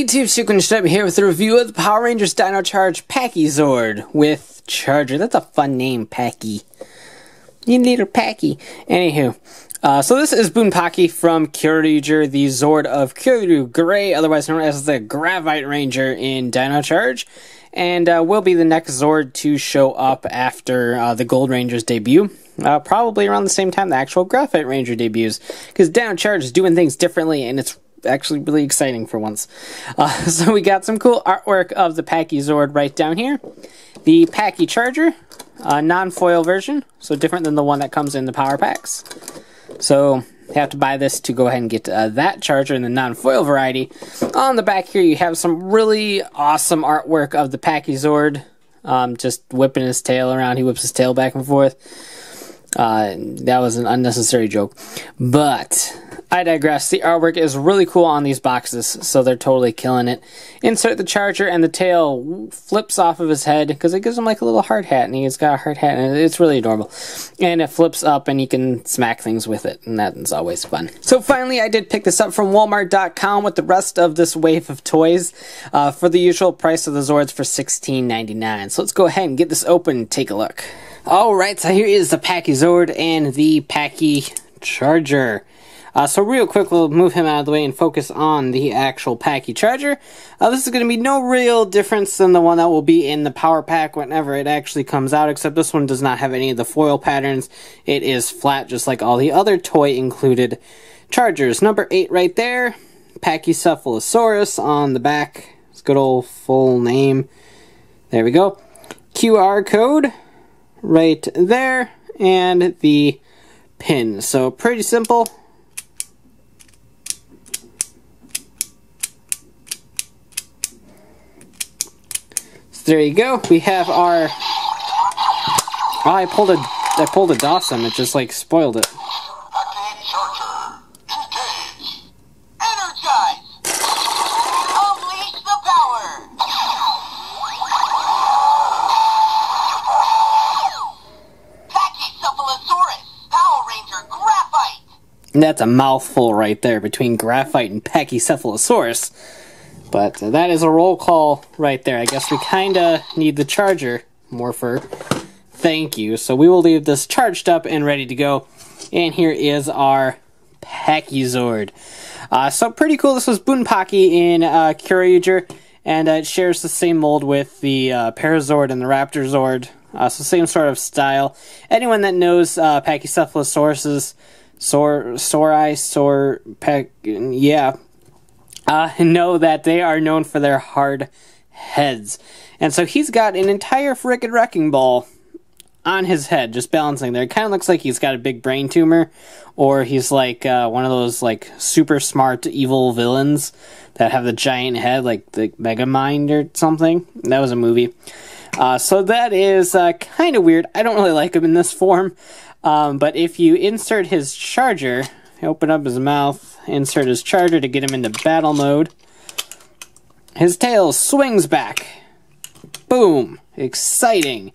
YouTube, Super here with a review of the Power Rangers Dino Charge Pachy Zord with Charger. That's a fun name, Pachy. You little Pachy. Anywho, so this is Pachy from Charger, the Zord of Charger Gray, otherwise known as the Graphite Ranger in Dino Charge, and will be the next Zord to show up after the Gold Ranger's debut. Probably around the same time the actual Graphite Ranger debuts, because Dino Charge is doing things differently, and it's actually really exciting for once. So we got some cool artwork of the Pachy Zord right down here. The Pachy Charger, non-foil version, so different than the one that comes in the power packs. So you have to buy this to go ahead and get that Charger in the non-foil variety. On the back here you have some really awesome artwork of the Pachy Zord, just whipping his tail around. He whips his tail back and forth. That was an unnecessary joke, but I digress. The artwork is really cool on these boxes, so they're totally killing it. Insert the Charger, and the tail flips off of his head, because it gives him like a little hard hat, and he's got a hard hat, and it's really adorable. And it flips up, and you can smack things with it, and that's always fun. So finally, I did pick this up from Walmart.com with the rest of this wave of toys for the usual price of the Zords for $16.99. So let's go ahead and get this open and take a look. Alright, so here is the Pachy Zord and the Pachy Charger. So real quick, we'll move him out of the way and focus on the actual Pachy Charger. This is going to be no real difference than the one that will be in the power pack whenever it actually comes out, except this one does not have any of the foil patterns. It is flat, just like all the other toy-included Chargers. Number 8 right there, Pachycephalosaurus on the back. It's good old full name. There we go. QR code right there, and the pin. So pretty simple. So there you go. We have our. Oh, I pulled a Dawson. It just like spoiled it. Pachy Charger, engage, energize, unleash the power. Pachycephalosaurus, Power Ranger Graphite. And that's a mouthful right there between Graphite and Pachycephalosaurus. But that is a roll call right there. I guess we kind of need the Charger more for thank you. So we will leave this charged up and ready to go. And here is our Pachy Zord. So pretty cool. This was Pachy in Charger, and it shares the same mold with the Parazord and the Raptor Zord. So same sort of style. Anyone that knows Pachycephalosaurus, know that they are known for their hard heads. And so he's got an entire frickin' wrecking ball on his head, just balancing there. It kind of looks like he's got a big brain tumor, or he's like one of those like super smart evil villains that have the giant head, like the Megamind or something. That was a movie. So that is kind of weird. I don't really like him in this form. But if you insert his Charger, open up his mouth, insert his Charger to get him into battle mode, his tail swings back. Boom. Exciting.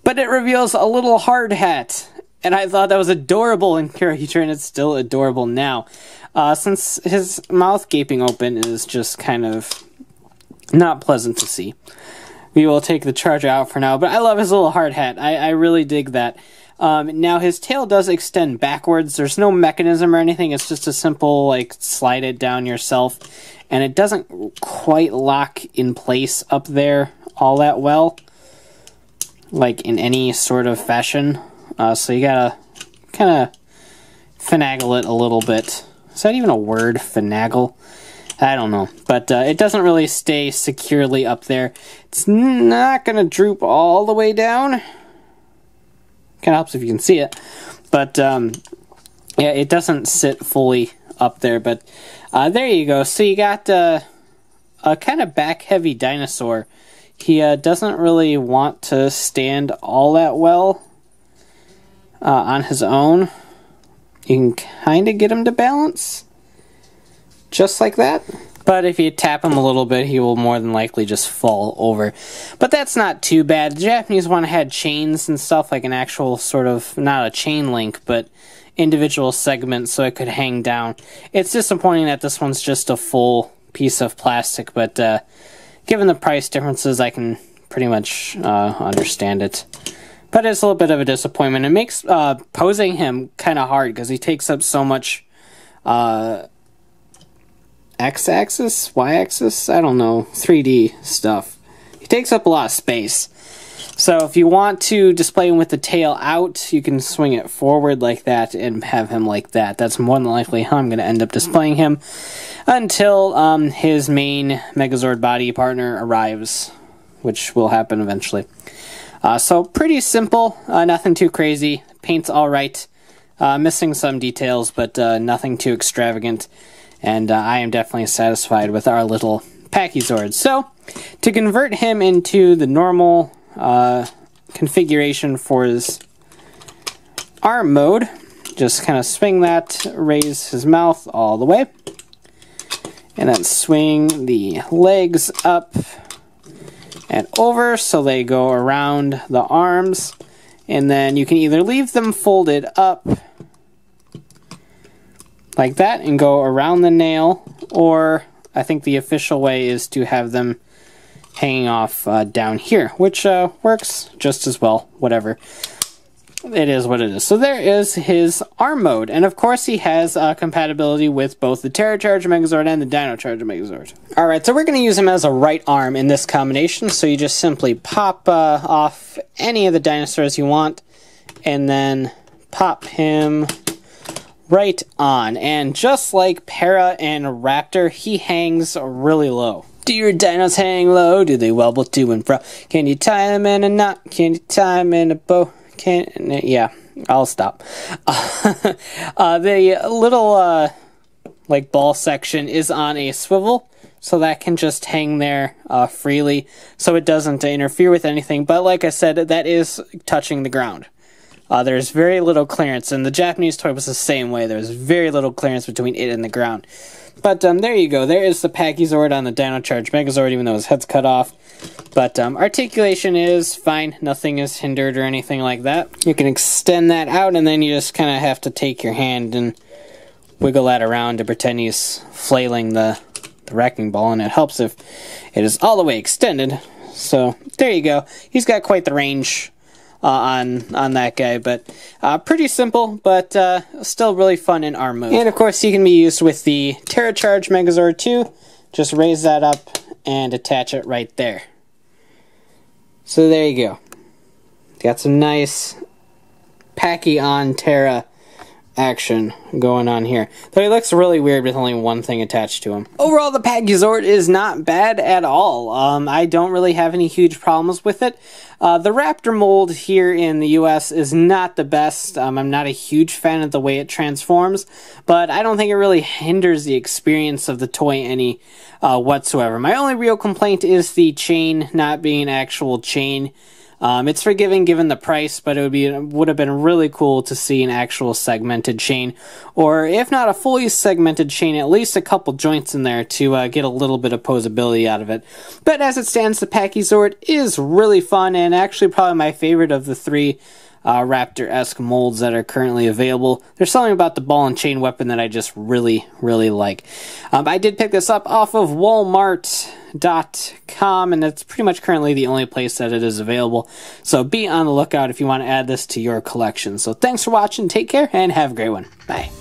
But it reveals a little hard hat. And I thought that was adorable in Charger, and it's still adorable now. Since his mouth gaping open is just kind of not pleasant to see. We will take the Charger out for now, but I love his little hard hat. I really dig that. Now his tail does extend backwards. There's no mechanism or anything. It's just a simple, like, slide it down yourself. And it doesn't quite lock in place up there all that well, like in any sort of fashion. So you gotta kind of finagle it a little bit. Is that even a word, finagle? I don't know, but it doesn't really stay securely up there. It's not going to droop all the way down. Kind of helps if you can see it. But, yeah, it doesn't sit fully up there. But there you go. So you got a kind of back-heavy dinosaur. He doesn't really want to stand all that well on his own. You can kind of get him to balance. Just like that. But if you tap him a little bit, he will more than likely just fall over. But that's not too bad. The Japanese one had chains and stuff, like an actual sort of, not a chain link, but individual segments so it could hang down. It's disappointing that this one's just a full piece of plastic, but given the price differences, I can pretty much understand it. But it's a little bit of a disappointment. It makes posing him kind of hard because he takes up so much x-axis, y-axis, I don't know, 3D stuff. He takes up a lot of space. So if you want to display him with the tail out, you can swing it forward like that and have him like that. That's more than likely how I'm going to end up displaying him until his main Megazord body partner arrives, which will happen eventually. So pretty simple, nothing too crazy. Paint's alright, missing some details, but nothing too extravagant. And I am definitely satisfied with our little Pachy Zord. So, to convert him into the normal configuration for his arm mode, just kind of swing that, raise his mouth all the way, and then swing the legs up and over so they go around the arms, and then you can either leave them folded up like that and go around the nail, or I think the official way is to have them hanging off down here, which works just as well, whatever. It is what it is. So there is his arm mode, and of course he has compatibility with both the Terra Charger Megazord and the Dino Charger Megazord. Alright, so we're going to use him as a right arm in this combination, so you just simply pop off any of the dinosaurs you want, and then pop him right on. And just like Para and Raptor, he hangs really low. Do your dinos hang low? Do they wobble to and fro? Can you tie them in a knot? Can you tie them in a bow? Yeah, I'll stop. The little like ball section is on a swivel, so that can just hang there freely, so it doesn't interfere with anything. But like I said, that is touching the ground. There's very little clearance, and the Japanese toy was the same way. There's very little clearance between it and the ground. But there you go. There is the Pachy Zord on the Dino Charge Megazord, even though his head's cut off. But articulation is fine. Nothing is hindered or anything like that. You can extend that out, and then you just kind of have to take your hand and wiggle that around to pretend he's flailing the wrecking ball, and it helps if it is all the way extended. So there you go. He's got quite the range on that guy, but pretty simple, but still really fun in arm mode. And of course he can be used with the Terra Charge Megazord too. Just raise that up and attach it right there. So there you go. Got some nice Pachy on Terra action going on here. Though he looks really weird with only one thing attached to him. Overall, the Pachy Zord is not bad at all. I don't really have any huge problems with it. The Raptor mold here in the US is not the best. I'm not a huge fan of the way it transforms, but I don't think it really hinders the experience of the toy any whatsoever. My only real complaint is the chain not being an actual chain. It's forgiving given the price, but it would have been really cool to see an actual segmented chain, or if not a fully segmented chain, at least a couple joints in there to get a little bit of posability out of it. But as it stands, the Pachy Zord is really fun, and actually probably my favorite of the three Raptor-esque molds that are currently available. There's something about the ball and chain weapon that I just really, really like. I did pick this up off of Walmart.com, and that's pretty much currently the only place that it is available. So be on the lookout if you want to add this to your collection. So thanks for watching, take care, and have a great one. Bye.